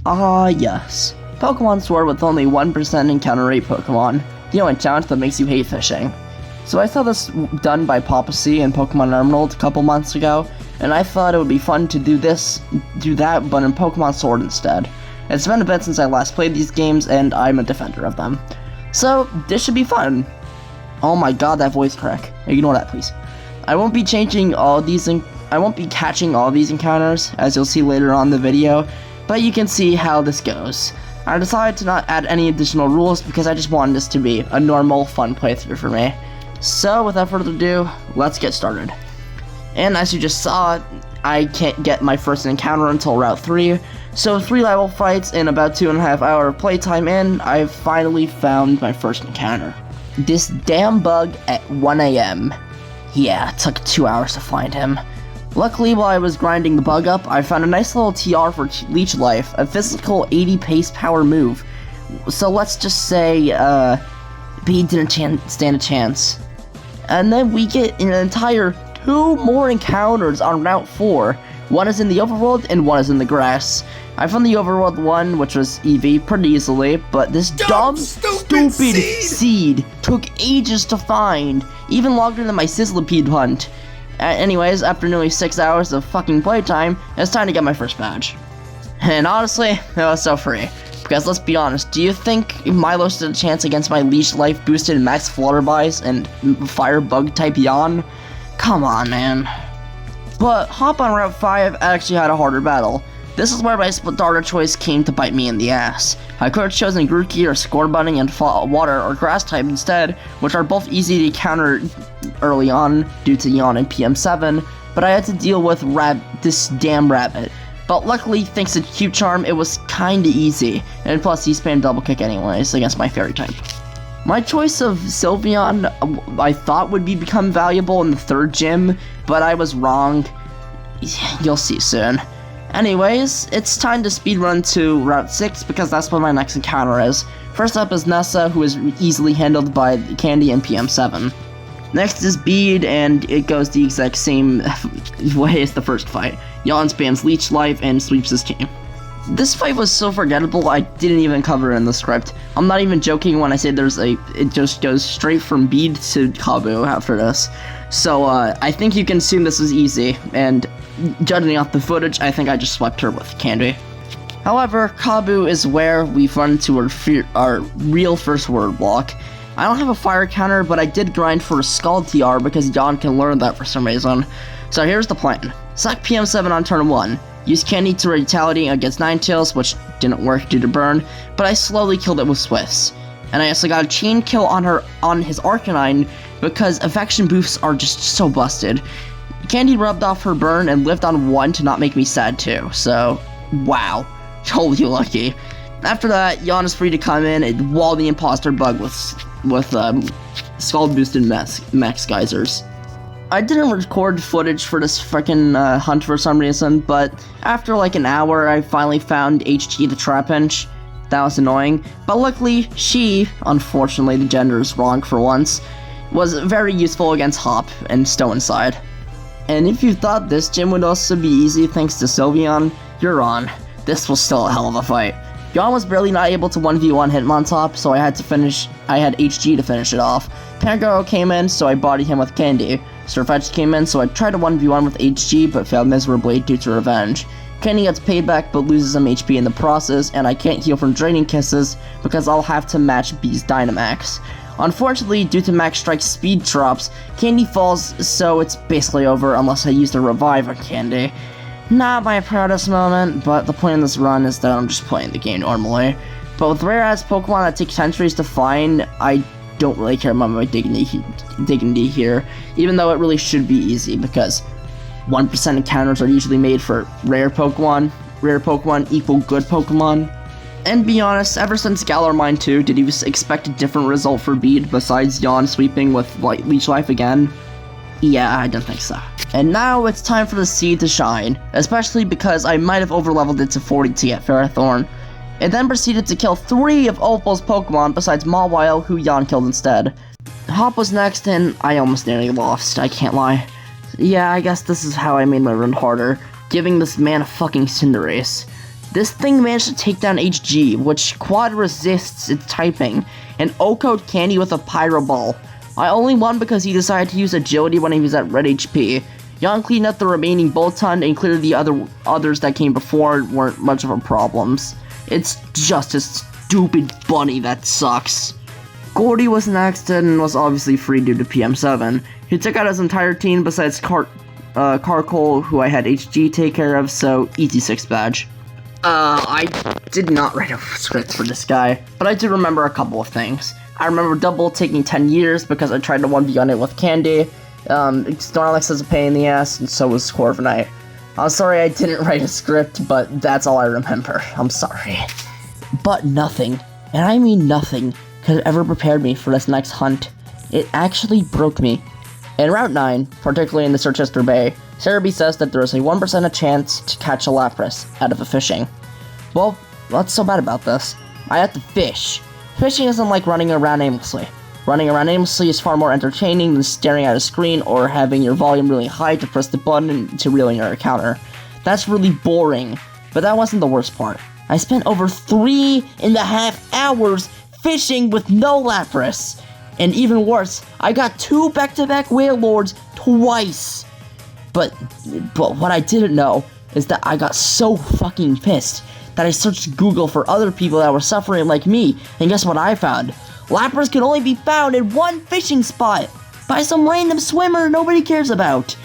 Ah, yes. Pokemon Sword with only 1% encounter rate Pokemon. The only challenge that makes you hate fishing. So I saw this done by PapaSea in Pokemon Emerald a couple months ago, and I thought it would be fun to do that, but in Pokemon Sword instead. It's been a bit since I last played these games, and I'm a defender of them. So, this should be fun. Oh my god, that voice crack. Ignore that, please. I won't be catching all these encounters, as you'll see later on in the video, but you can see how this goes. I decided to not add any additional rules because I just wanted this to be a normal, fun playthrough for me. So, without further ado, let's get started. And as you just saw, I can't get my first encounter until Route 3, so 3 level fights in about 2.5 hour playtime in, I've finally found my first encounter. This damn bug at 1 AM. Yeah, it took 2 hours to find him. Luckily, while I was grinding the bug up, I found a nice little TR for Leech Life, a physical 80 pace power move. So let's just say, B didn't stand a chance. And then we get an entire 2 more encounters on Route 4. One is in the overworld and one is in the grass. I found the overworld one, which was EV, pretty easily, but this dumb, stupid seed took ages to find, even longer than my Sizzlipede hunt. Anyways, after nearly 6 hours of fucking playtime, it's time to get my first badge. And honestly, it was so free. Because let's be honest, do you think Milo stood a chance against my Leech Life boosted Max Flutterby's and Fire Bug type Yawn? Come on, man. But hop on Route 5 actually had a harder battle. This is where my starter choice came to bite me in the ass. I could have chosen Grookey or Scorbunny and Water or Grass type instead, which are both easy to counter early on due to Yawn and PM7, but I had to deal with this damn rabbit. But luckily, thanks to Cute Charm, it was kinda easy, and plus he spammed Double Kick anyways against my Fairy type. My choice of Sylveon I thought would become valuable in the 3rd gym, but I was wrong. You'll see soon. Anyways, it's time to speedrun to Route 6 because that's what my next encounter is. First up is Nessa, who is easily handled by Candy and PM7. Next is Bede, and it goes the exact same way as the first fight. Yawn spams Leech Life and sweeps his team. This fight was so forgettable I didn't even cover it in the script. I'm not even joking when I say it just goes straight from Bede to Kabu after this. So I think you can assume this was easy, and judging off the footage, I think I just swept her with Candy. However, Kabu is where we run into our real first word block. I don't have a fire counter, but I did grind for a Scald TR because Yawn can learn that for some reason. So here's the plan. Sack PM7 on turn 1. Use Candy to retaliate against Ninetales, which didn't work due to burn, but I slowly killed it with Swifts. And I also got a chain kill on his Arcanine because affection boosts are just so busted. Candy rubbed off her burn and lived on 1 to not make me sad too, so wow, totally lucky. After that, Yawn is free to come in and wall the imposter bug with Scald boosted max geysers. I didn't record footage for this frickin' hunt for some reason, but after like an hour, I finally found HG the Trapinch. That was annoying, but luckily, she, unfortunately the gender is wrong for once, was very useful against Hop and Stone'side. And if you thought this gym would also be easy thanks to Sylveon, you're wrong. This was still a hell of a fight. Yawn was barely not able to 1v1 Hitmontop, so I had HG to finish it off. Pangoro came in, so I bodied him with Candy. Sirfetch'd came in, so I tried to 1v1 with HG, but failed miserably due to revenge. Candy gets payback, but loses some HP in the process, and I can't heal from Draining Kisses, because I'll have to match B's Dynamax. Unfortunately, due to Max Strike's speed drops, Candy falls, so it's basically over unless I use the revive on Candy. Not my proudest moment, but the point of this run is that I'm just playing the game normally. But with rare-ass Pokemon that take centuries to find, I don't really care about my dignity here, even though it really should be easy, because 1% encounters are usually made for rare Pokemon. Rare Pokemon equal good Pokemon. And be honest, ever since Galar Mine 2, did you expect a different result for Bede besides Yawn sweeping with Leech Life again? Yeah, I don't think so. And now it's time for the seed to shine, especially because I might have overleveled it to 40 to get Ferrothorn. It then proceeded to kill 3 of Opal's Pokemon besides Mawile, who Yawn killed instead. Hop was next, and I almost nearly lost, I can't lie. Yeah, I guess this is how I made my run harder, giving this man a fucking Cinderace. This thing managed to take down HG, which quad resists its typing, and O-code Kanye with a Pyro Ball. I only won because he decided to use agility when he was at red HP. Yon cleaned up the remaining Bolton, and clearly the others that came before weren't much of a problems. It's just a stupid bunny that sucks. Gordy was next and was obviously free due to PM7. He took out his entire team besides Carcole, who I had HG take care of, so easy 6 badge. I did not write a script for this guy, but I do remember a couple of things. I remember Double taking 10 years because I tried to 1v on it with Candy. Snorlax is a pain in the ass, and so was Corviknight. I'm sorry I didn't write a script, but that's all I remember. I'm sorry. But nothing, and I mean nothing, could have ever prepared me for this next hunt. It actually broke me. In Route 9, particularly in the Chichester Bay, Cerebi says that there is a 1% chance to catch a Lapras out of a fishing. Well, what's so bad about this? I have to fish. Fishing isn't like running around aimlessly. Running around aimlessly is far more entertaining than staring at a screen or having your volume really high to press the button to reel in your encounter. That's really boring, but that wasn't the worst part. I spent over 3.5 hours fishing with no Lapras. And even worse, I got 2 back-to-back Whale Lords twice. But what I didn't know is that I got so fucking pissed that I searched Google for other people that were suffering like me, and guess what I found? Lapras can only be found in one fishing spot by some random swimmer nobody cares about.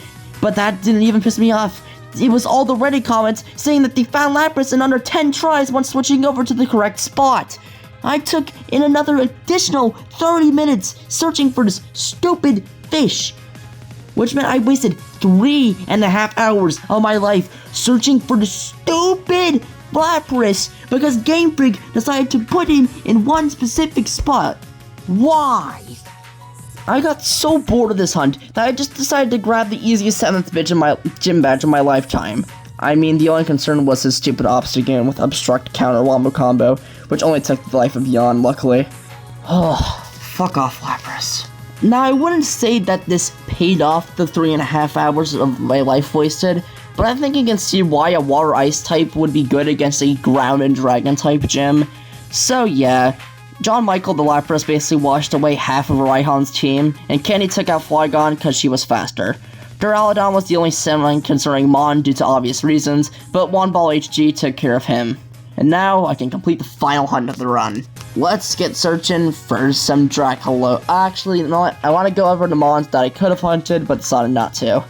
But that didn't even piss me off. It was all the Reddit comments saying that they found Lapras in under 10 tries once switching over to the correct spot. I took in another additional 30 minutes searching for this stupid fish, which meant I wasted 3.5 hours of my life searching for the stupid Lapras because Game Freak decided to put him in one specific spot. Why? I got so bored of this hunt that I just decided to grab the easiest 7th gym badge of my lifetime. I mean, the only concern was his stupid obstacle with obstruct counter wombo combo, which only took the life of Yon, luckily. Oh, fuck off, Lapras. Now, I wouldn't say that this paid off the 3.5 hours of my life wasted, but I think you can see why a Water Ice type would be good against a Ground and Dragon type gym. So yeah, John Michael the Lapras basically washed away half of Raihan's team, and Candy took out Flygon because she was faster. Duraludon was the only semi-concerning Mon due to obvious reasons, but Ball HG took care of him. And now I can complete the final hunt of the run. Let's get searching for some Dracula. Actually, you know what? I want to go over the Mons that I could have hunted, but decided not to.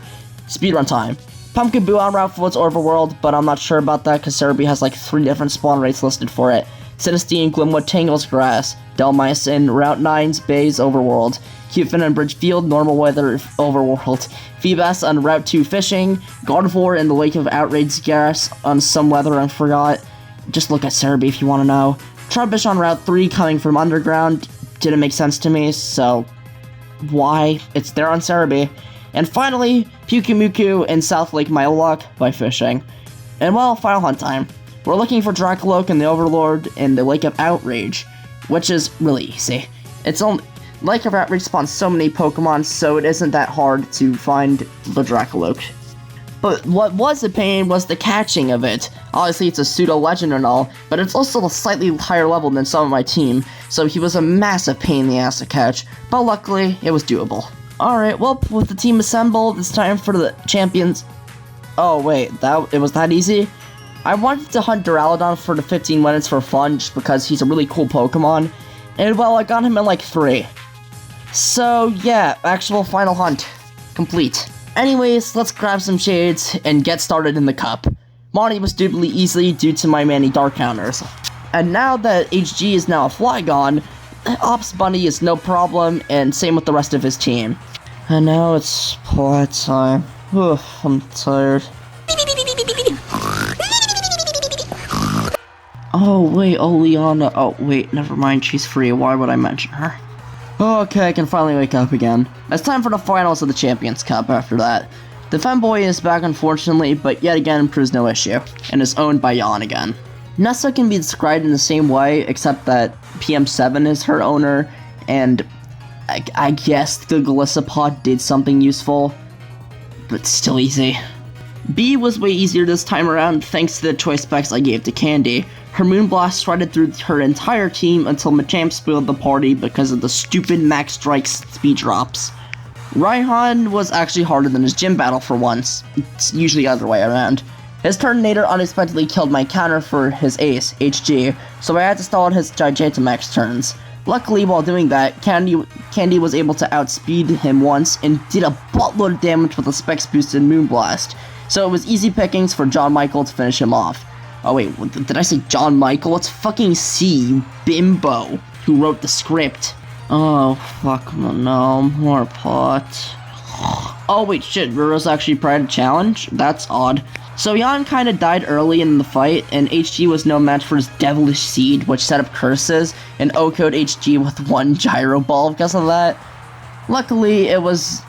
Speedrun time. Pumpkin Boo on Route 4's Overworld, but I'm not sure about that because Cerebi has like 3 different spawn rates listed for it. Sinistine, Glimwood, Tangle's Grass, Delmice, Route 9's Bay's Overworld, Cutefin and Bridgefield, Normal Weather Overworld, Feebas on Route 2 Fishing, Gardevoir in the Lake of Outrage Garrus on some weather I forgot. Just look at Cerebi if you want to know. Trubbish on Route 3 coming from Underground didn't make sense to me, so why? It's there on Cerebi. And finally, Pukumuku in South Lake Mylock by fishing. And well, final hunt time. We're looking for Dracoloak and the Overlord in the Lake of Outrage, which is really easy. It's only Lake of Outrage spawns so many Pokemon, so it isn't that hard to find the Dracoloak. But what was a pain was the catching of it. Obviously it's a pseudo-legend and all, but it's also a slightly higher level than some of my team, so he was a massive pain in the ass to catch, but luckily it was doable. Alright, well, with the team assembled, it's time for the champions. Oh wait, it was that easy? I wanted to hunt Duraludon for the 15 minutes for fun, just because he's a really cool Pokemon, and well, I got him in like 3. So yeah, actual final hunt. Complete. Anyways, let's grab some shades and get started in the cup. Monty was stupidly easy due to my many dark counters. And now that HG is now a Flygon, Ops Bunny is no problem, and same with the rest of his team. And now it's play time. Ugh, I'm tired. Oh wait, Oleana. Oh wait, never mind, she's free. Why would I mention her? Okay, I can finally wake up again. It's time for the finals of the Champions Cup after that. The Femboy is back unfortunately, but yet again proves no issue, and is owned by Yon again. Nessa can be described in the same way, except that PM7 is her owner, and I guess the Galissapod did something useful, but still easy. B was way easier this time around thanks to the choice specs I gave to Candy. Her Moonblast shredded through her entire team until Machamp spoiled the party because of the stupid Max Strike speed drops. Raihan was actually harder than his gym battle for once. It's usually the other way around. His Turtonator unexpectedly killed my counter for his ace, HG, so I had to stall his Gigantamax turns. Luckily, while doing that, Candy was able to outspeed him once and did a buttload of damage with a specs boosted Moonblast. So it was easy pickings for John Michael to finish him off. Oh wait, did I say John Michael? It's fucking C, you bimbo, who wrote the script. Oh, fuck, no, more pot. Oh wait, shit, Ruro's actually prior to challenge? That's odd. So Jan kinda died early in the fight, and HG was no match for his Devilish Seed, which set up curses, and O-code HG with 1 Gyro Ball because of that. Luckily, it was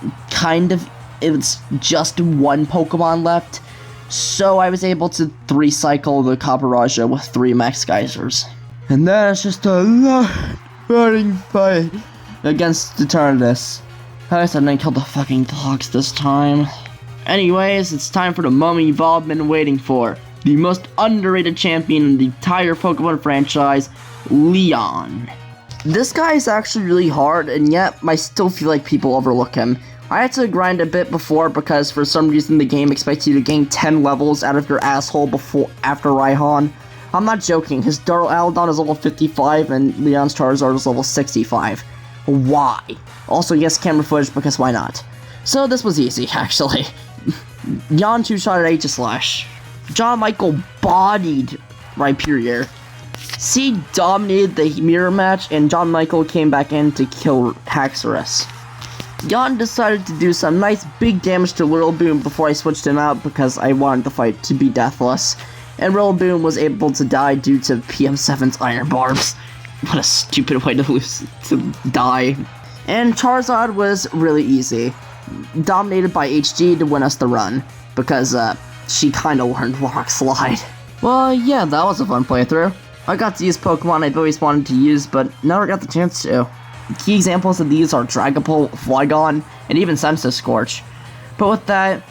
just 1 Pokemon left, so I was able to 3-cycle the Caparaja with 3 Max Geysers. And then it's just a running fight against Eternatus. I said I didn't kill the fucking dogs this time. Anyways, it's time for the moment you've all been waiting for. The most underrated champion in the entire Pokemon franchise, Leon. This guy is actually really hard, and yet I still feel like people overlook him. I had to grind a bit before because for some reason the game expects you to gain 10 levels out of your asshole after Raihan. I'm not joking, his Duraludon is level 55 and Leon's Charizard is level 65. Why? Also, yes, camera footage because why not? So this was easy, actually. Jan 2-shot at H-Slash. John Michael bodied Rhyperior. C dominated the mirror match and John Michael came back in to kill Haxorus. Jan decided to do some nice big damage to Rillaboom before I switched him out because I wanted the fight to be deathless. And Rillaboom was able to die due to PM7's Iron Barbs. What a stupid way to die. And Charizard was really easy. Dominated by HG to win us the run, because she kinda learned Rock Slide. Well, yeah, that was a fun playthrough. I got to use Pokemon I've always wanted to use, but never got the chance to. Key examples of these are Dragapult, Flygon, and even Senso Scorch. But with that,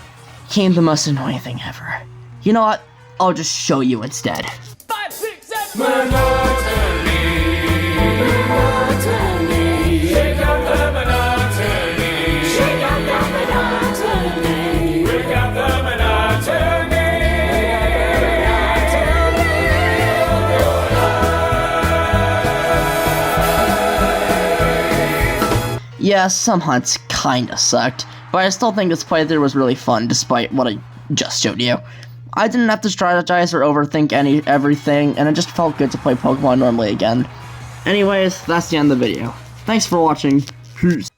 came the most annoying thing ever. You know what? I'll just show you instead. 5, 6, 7, monotony, monotony, shake out the monotony, shake out the monotony, break out the monotony, Yeah, some hunts kinda sucked, but I still think this playthrough was really fun despite what I just showed you. I didn't have to strategize or overthink everything, and it just felt good to play Pokemon normally again. Anyways, that's the end of the video. Thanks for watching. Peace.